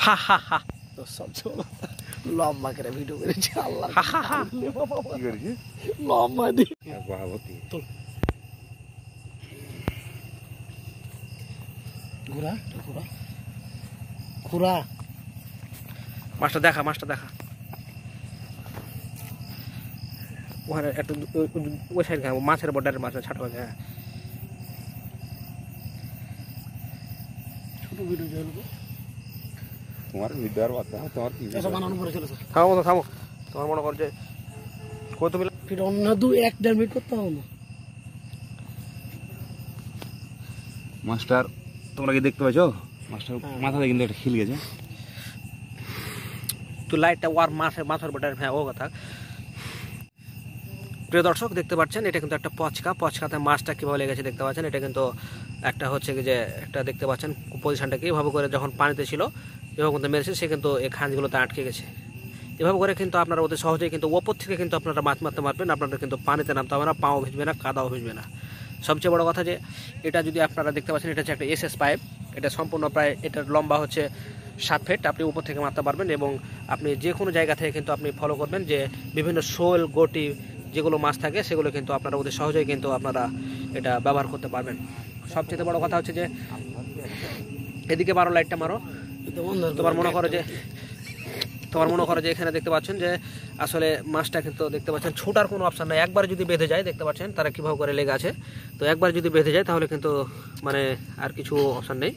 হা হা হা তো সবচেয়ে লম্বা করে ভিডিও করেছি আল্লাহ হা হা হা কি করেছিস লম্বা দি বাহাবতী ঘোরা ঘোরা ঘোরা মাছটা দেখা ওখানে একটু ওই সাইড খাবো মাছের বর্ডারের মাছ ছাড়া হ্যাঁ ছোট ভিডিও চলবো তোমার ভিডিও আর বাচ্চা তোমার কি এসব বানানো পরে চলেছে থামো তোমার মনে কর যে কই তুমি ফির অন্য 1-1.5 মিনিট করতে হবে না মাস্টার তোমরা কি দেখতে পাচ্ছ মাস্টার মাথাতে কিন্তু একটা খিল গেছে তো লাইটটা ওয়ার মাছের বর্ডার হ্যাঁ ও কথা প্রিয় দর্শক দেখতে পাচ্ছেন এটা কিন্তু একটা পচকাতে মাছটা কীভাবে লেগেছে দেখতে পাচ্ছেন এটা কিন্তু একটা হচ্ছে কি যে একটা দেখতে পাচ্ছেন পজিশনটাকে এভাবে করে যখন পানিতে ছিল এভাবে কিন্তু মেরেছে সে কিন্তু এই খাঁজগুলোতে আটকে গেছে এভাবে করে কিন্তু আপনারা অতি সহজেই কিন্তু ওপর থেকে কিন্তু আপনারা মাছ মারতে পারবেন আপনাদের কিন্তু পানিতে নামতে হবে না পাও ভিজবে না কাদাও ভিজবে না সবচেয়ে বড় কথা যে এটা যদি আপনারা দেখতে পাচ্ছেন এটা হচ্ছে একটা এসএস পাইপ এটা সম্পূর্ণ প্রায় এটার লম্বা হচ্ছে 7 ফিট আপনি উপর থেকে মারতে পারবেন এবং আপনি যে কোনো জায়গা থেকে কিন্তু আপনি ফলো করবেন যে বিভিন্ন শোল গটি যেগুলো মাছ থাকে সেগুলো কিন্তু আপনারা অতি সহজেই কিন্তু আপনারা এটা ব্যবহার করতে পারবেন সবচেয়ে বড় কথা হচ্ছে যে এদিকে মারো লাইটটা মারো তোমার মনে করো যে এখানে দেখতে পাচ্ছেন যে আসলে মাছটা কিন্তু দেখতে পাচ্ছেন ছোটার কোনো অপশন নাই একবার যদি বেঁধে যায় দেখতে পাচ্ছেন তারা কীভাবে করে লেগে আছে তো একবার যদি বেঁধে যায় তাহলে কিন্তু মানে আর কিছু অপশন নেই